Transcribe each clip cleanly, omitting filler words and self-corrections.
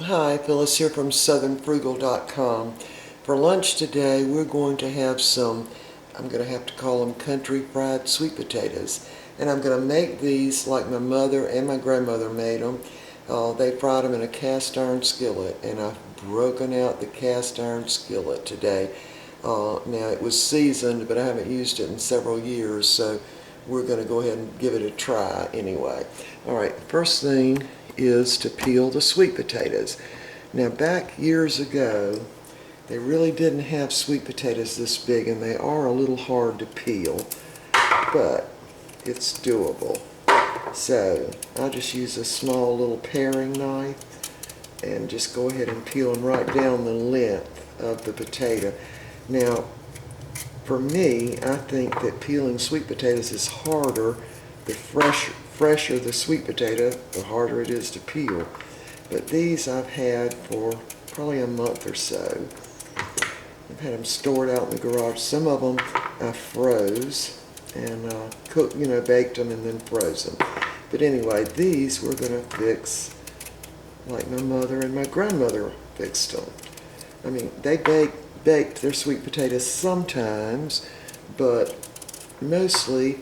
Hi, Phyllis here from southernfrugal.com. For lunch today, we're going to have some, I'm going to have to call them country fried sweet potatoes. And I'm going to make these like my mother and my grandmother made them. They fried them in a cast iron skillet, and I've broken out the cast iron skillet today. Now, it was seasoned, but I haven't used it in several years, so we're going to go ahead and give it a try anyway. Alright, first thing is to peel the sweet potatoes. Now, back years ago, they really didn't have sweet potatoes this big, and they are a little hard to peel, but it's doable. So I'll just use a small little paring knife and just go ahead and peel them right down the length of the potato. Now, for me, I think that peeling sweet potatoes is harder. The fresher the sweet potato, the harder it is to peel. But these I've had for probably a month or so. I've had them stored out in the garage. Some of them I froze and cooked, baked them and then froze them. But anyway, these we're going to fix like my mother and my grandmother fixed them. I mean, they baked their sweet potatoes sometimes, but mostly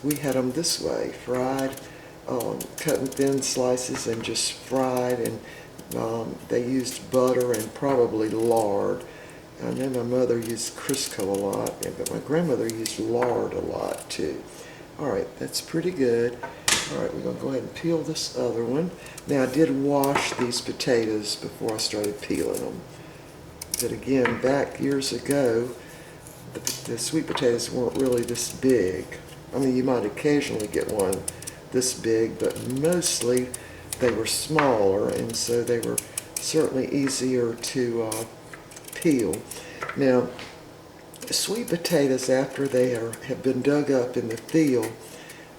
we had them this way, fried, cut in thin slices and just fried, and they used butter and probably lard. I know my mother used Crisco a lot, but my grandmother used lard a lot too. Alright, that's pretty good. Alright, we're going to go ahead and peel this other one. Now, I did wash these potatoes before I started peeling them. But again, back years ago, the sweet potatoes weren't really this big. I mean, you might occasionally get one this big, but mostly they were smaller, and so they were certainly easier to peel. Now, sweet potatoes, after they have been dug up in the field,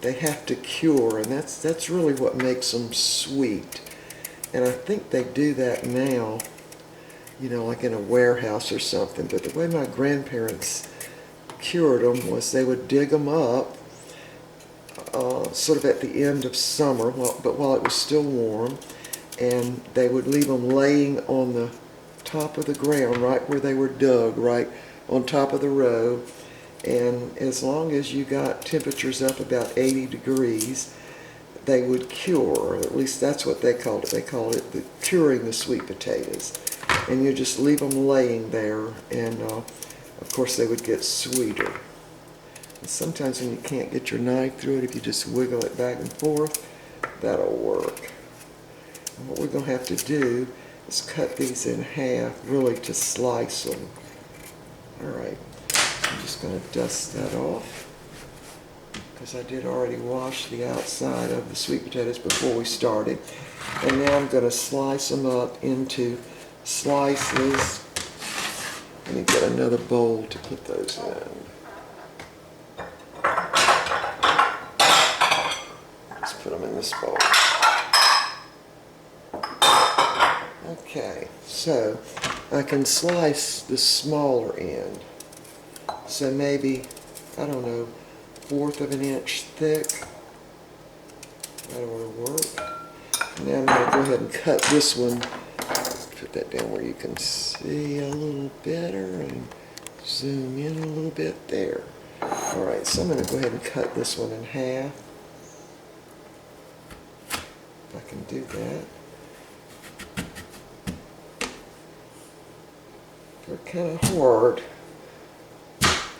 they have to cure, and that's really what makes them sweet. And I think they do that now, like in a warehouse or something. But the way my grandparents cured them was they would dig them up sort of at the end of summer, but while it was still warm, and they would leave them laying on the top of the ground, right where they were dug, right on top of the row. And as long as you got temperatures up about 80 degrees, they would cure, or at least that's what they called it. They called it curing the sweet potatoes. And you just leave them laying there, and of course they would get sweeter. And sometimes when you can't get your knife through it, if you just wiggle it back and forth, that'll work. And what we're going to have to do is cut these in half, really to slice them. Alright, I'm just going to dust that off, because I did already wash the outside of the sweet potatoes before we started. And now I'm going to slice them up into slices. Let me get another bowl to put those in. Let's put them in this bowl. Okay, so I can slice the smaller end. So maybe, I don't know, 1/4 of an inch thick. That ought to work. Now I'm going to go ahead and cut this one. Put that down where you can see a little better, and zoom in a little bit there. Alright, so I'm going to go ahead and cut this one in half. If I can do that. They're kind of hard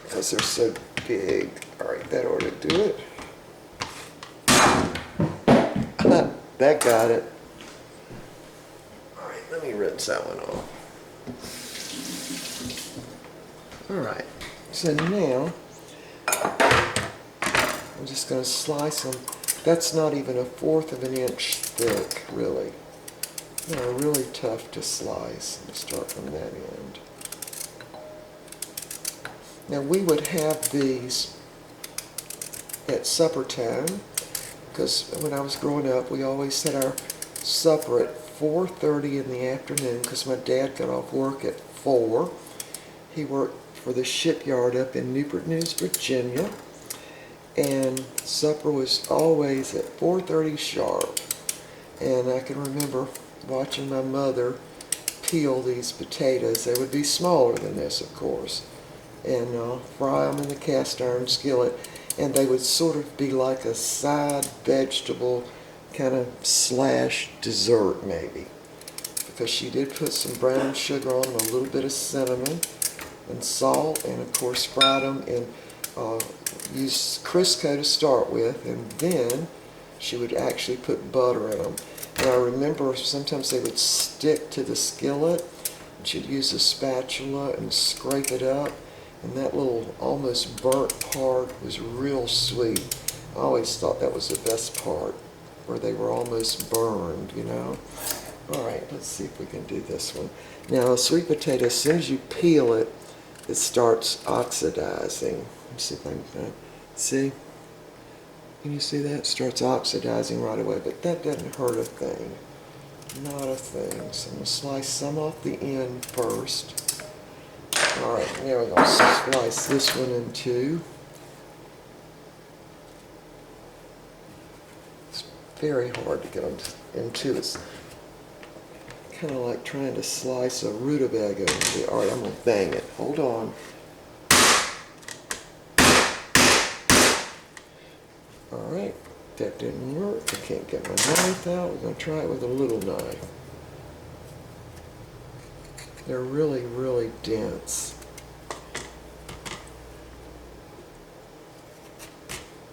because they're so big. Alright, that ought to do it. That got it. Alright, let me rinse that one off. Alright, so now I'm just going to slice them. That's not even 1/4 of an inch thick, really. They're really tough to slice. Let me start from that end. Now, we would have these at supper time, because when I was growing up, we always had our supper at 4:30 in the afternoon, because my dad got off work at 4. He worked for the shipyard up in Newport News, Virginia, and supper was always at 4:30 sharp. And I can remember watching my mother peel these potatoes. They would be smaller than this, of course, and fry them in the cast iron skillet, and they would sort of be like a side vegetable kind of slash dessert maybe, because she did put some brown sugar on them, a little bit of cinnamon and salt, and of course fried them and used Crisco to start with, and then she would actually put butter in them. And I remember sometimes they would stick to the skillet, and she'd use a spatula and scrape it up, and that little almost burnt part was real sweet. I always thought that was the best part, where they were almost burned, you know. All right, let's see if we can do this one. Now, a sweet potato, as soon as you peel it, it starts oxidizing. Let me see if I can see. Can you see that? It starts oxidizing right away, but that doesn't hurt a thing. Not a thing. So I'm going to slice some off the end first. All right, now we're going to slice this one in two. It's very hard to get them into. It's kind of like trying to slice a rutabaga. All right, I'm going to bang it. Hold on. All right, that didn't work. I can't get my knife out. We're going to try it with a little knife. They're really, really dense.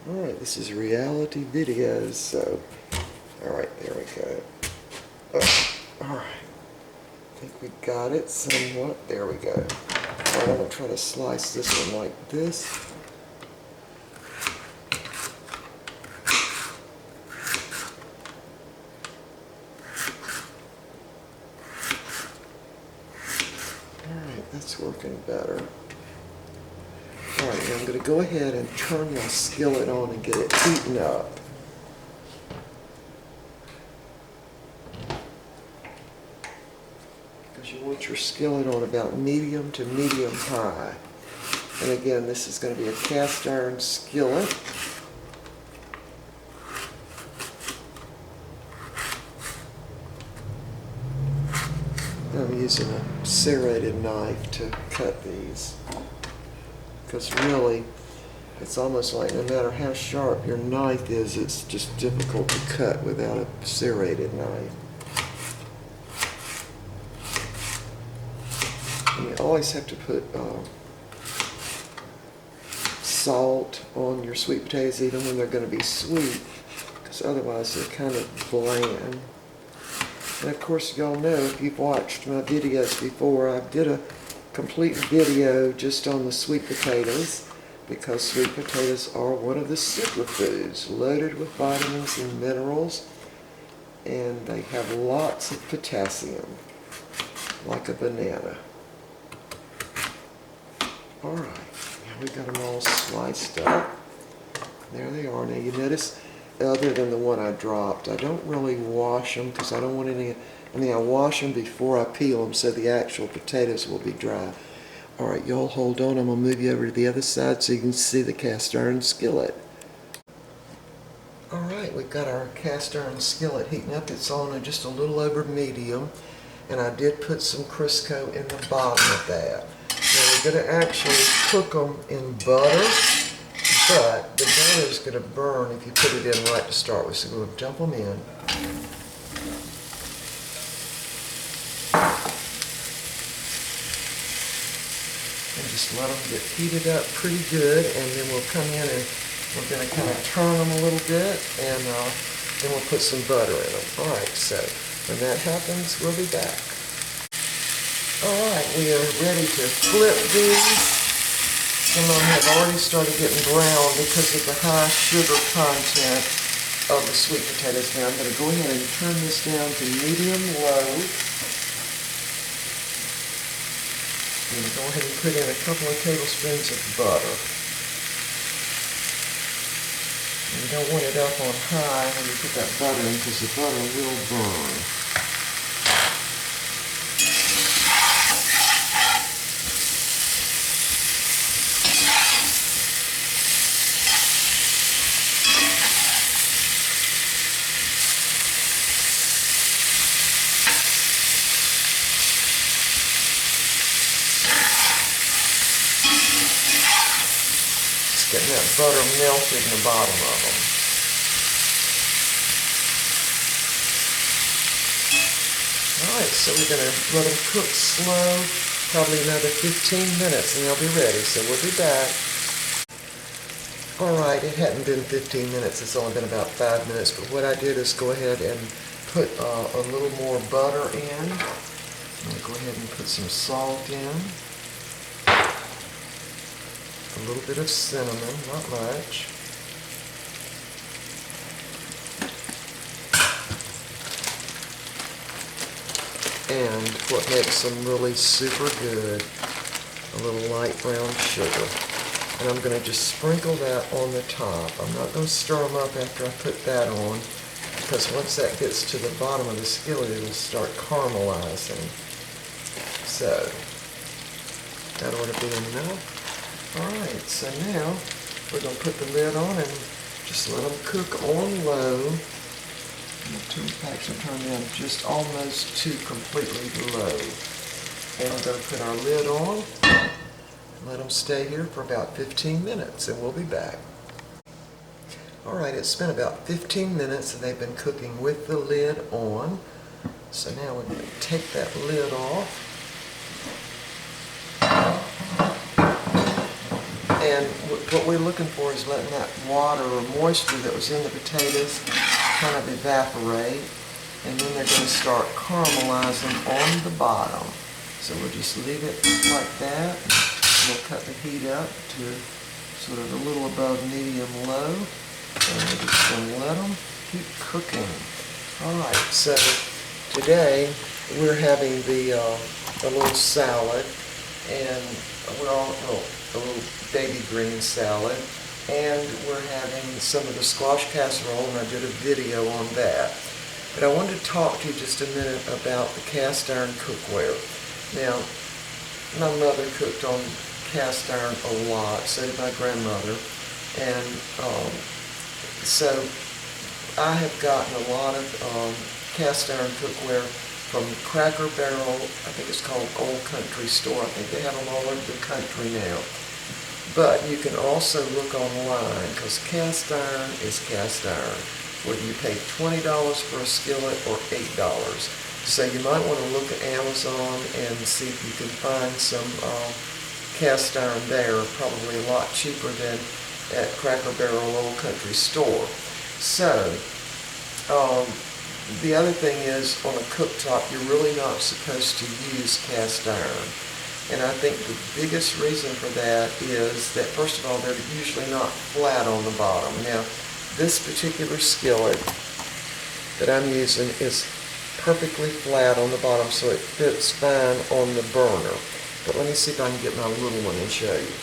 All right, this is reality videos, so, all right, there we go. All right, I think we got it somewhat. There we go. All right, I'm going to try to slice this one like this. That's working better. All right, now I'm going to go ahead and turn my skillet on and get it heating up. Because you want your skillet on about medium to medium high. And again, this is going to be a cast iron skillet. I'm using a serrated knife to cut these, because really it's almost like no matter how sharp your knife is, it's just difficult to cut without a serrated knife. And you always have to put salt on your sweet potatoes even when they're going to be sweet, because otherwise they're kind of bland. And of course, y'all know, if you've watched my videos before, I did a complete video just on the sweet potatoes, because sweet potatoes are one of the superfoods, loaded with vitamins and minerals, and they have lots of potassium, like a banana. All right, now we got them all sliced up. There they are. Now you notice, other than the one I dropped, I don't really wash them because I don't want any, I wash them before I peel them so the actual potatoes will be dry. All right, y'all hold on. I'm going to move you over to the other side so you can see the cast iron skillet. All right, we've got our cast iron skillet heating up. It's on just a little over medium, and I did put some Crisco in the bottom of that. Now we're going to actually cook them in butter, but the butter is going to burn if you put it in right to start with. So we'll dump them in. And just let them get heated up pretty good, and then we'll come in and we're going to kind of turn them a little bit, and then we'll put some butter in them. All right, so when that happens, we'll be back. All right, we are ready to flip these. Some of them have already started getting brown because of the high sugar content of the sweet potatoes. Now I'm going to go ahead and turn this down to medium-low. I'm going to go ahead and put in a couple of tablespoons of butter. And you don't want it up on high when you put that butter in, because the butter will burn. getting that butter melted in the bottom of them. Alright, so we're going to let them cook slow, probably another 15 minutes, and they'll be ready. So we'll be back. Alright, it hadn't been 15 minutes, it's only been about 5 minutes, but what I did is go ahead and put a little more butter in. I'm going to go ahead and put some salt in. A little bit of cinnamon, not much. And what makes them really super good, a little light brown sugar. And I'm going to just sprinkle that on the top. I'm not going to stir them up after I put that on, because once that gets to the bottom of the skillet, it'll start caramelizing. So, that ought to be enough. Alright, so now we're going to put the lid on and just let them cook on low. The toothpicks are turned down just almost to completely low. And I'm going to put our lid on, let them stay here for about 15 minutes, and we'll be back. Alright, it's been about 15 minutes and they've been cooking with the lid on. So now we're going to take that lid off. And what we're looking for is letting that water or moisture that was in the potatoes kind of evaporate, and then they're going to start caramelizing on the bottom. So we'll just leave it like that. We'll cut the heat up to sort of a little above medium-low, and we're just going to let them keep cooking. Alright, so today we're having a little salad, and a little baby green salad, and we're having some of the squash casserole, and I did a video on that. But I wanted to talk to you just a minute about the cast iron cookware. Now, my mother cooked on cast iron a lot, so did my grandmother, and so I have gotten a lot of cast iron cookware from Cracker Barrel. I think it's called Old Country Store. I think they have them all over the country now. But you can also look online, because cast iron is cast iron, whether you pay $20 for a skillet or $8. So you might want to look at Amazon and see if you can find some cast iron there, probably a lot cheaper than at Cracker Barrel Old Country Store. So, the other thing is, on a cooktop, you're really not supposed to use cast iron. And I think the biggest reason for that is that, first of all, they're usually not flat on the bottom. Now, this particular skillet that I'm using is perfectly flat on the bottom, so it fits fine on the burner. But let me see if I can get my little one and show you.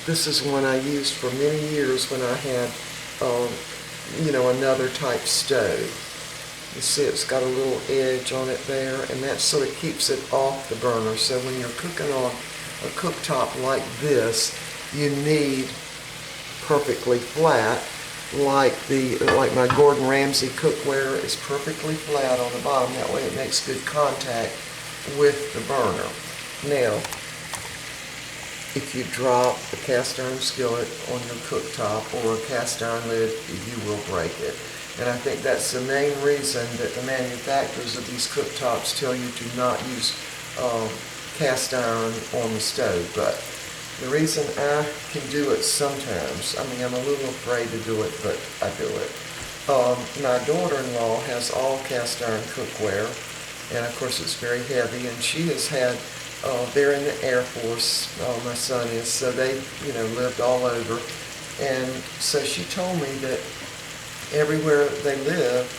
This is one I used for many years when I had, another type stove. You see it's got a little edge on it there, and that sort of keeps it off the burner. So when you're cooking on a cooktop like this, you need perfectly flat, like my Gordon Ramsay cookware is perfectly flat on the bottom. That way it makes good contact with the burner. Now, if you drop a cast iron skillet on your cooktop or a cast iron lid, you will break it. And I think that's the main reason that the manufacturers of these cooktops tell you to not use cast iron on the stove. But the reason I can do it sometimes, I'm a little afraid to do it, but I do it. My daughter-in-law has all cast iron cookware, and of course it's very heavy, and she has had, they're in the Air Force, my son is, so they, lived all over. And so she told me that everywhere they live,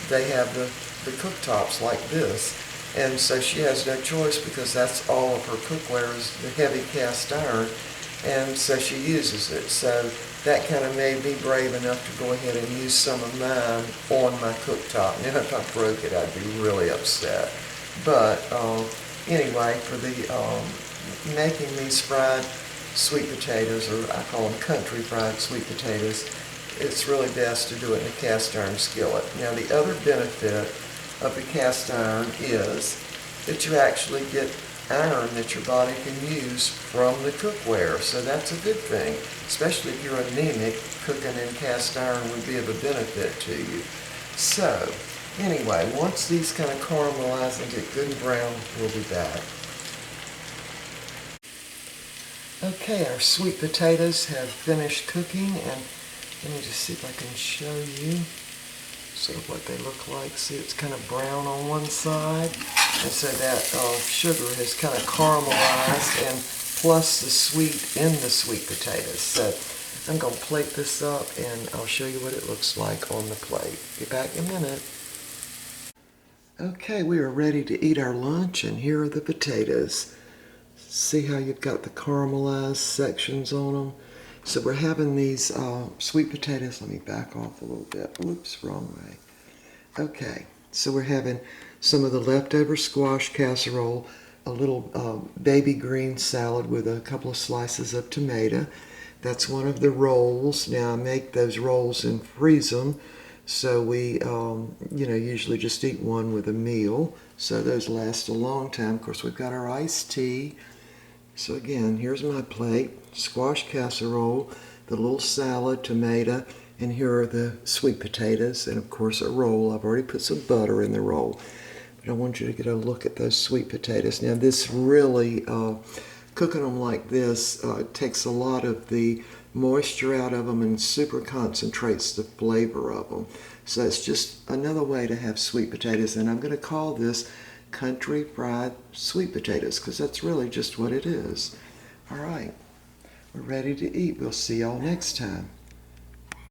they have the cooktops like this. And so she has no choice, because that's all of her cookware is the heavy cast iron, and so she uses it. So that kind of made me brave enough to go ahead and use some of mine on my cooktop. Now if I broke it, I'd be really upset. But anyway, for the making these fried sweet potatoes, or I call them country fried sweet potatoes, it's really best to do it in a cast iron skillet. Now the other benefit of the cast iron is that you actually get iron that your body can use from the cookware. So that's a good thing, especially if you're anemic. Cooking in cast iron would be of a benefit to you. So anyway, once these kind of caramelize and get good and brown, we'll be back. Okay, our sweet potatoes have finished cooking, and let me just see if I can show you sort of what they look like. See, it's kind of brown on one side, and so that sugar has kind of caramelized, and plus the sweet in the sweet potatoes. So I'm going to plate this up, and I'll show you what it looks like on the plate. Be back in a minute. Okay, we are ready to eat our lunch, and here are the potatoes. See how you've got the caramelized sections on them? So we're having these sweet potatoes. Let me back off a little bit. Oops, wrong way. Okay, so we're having some of the leftover squash casserole, a little baby green salad with a couple of slices of tomato. That's one of the rolls. Now I make those rolls and freeze them. So we, usually just eat one with a meal. So those last a long time. Of course, we've got our iced tea. So again, here's my plate, squash casserole, the little salad, tomato, and here are the sweet potatoes, and of course a roll. I've already put some butter in the roll. But I want you to get a look at those sweet potatoes. Now this really, cooking them like this takes a lot of the moisture out of them and super concentrates the flavor of them. So it's just another way to have sweet potatoes, and I'm going to call this country fried sweet potatoes because that's really just what it is. All right, we're ready to eat. We'll see y'all next time.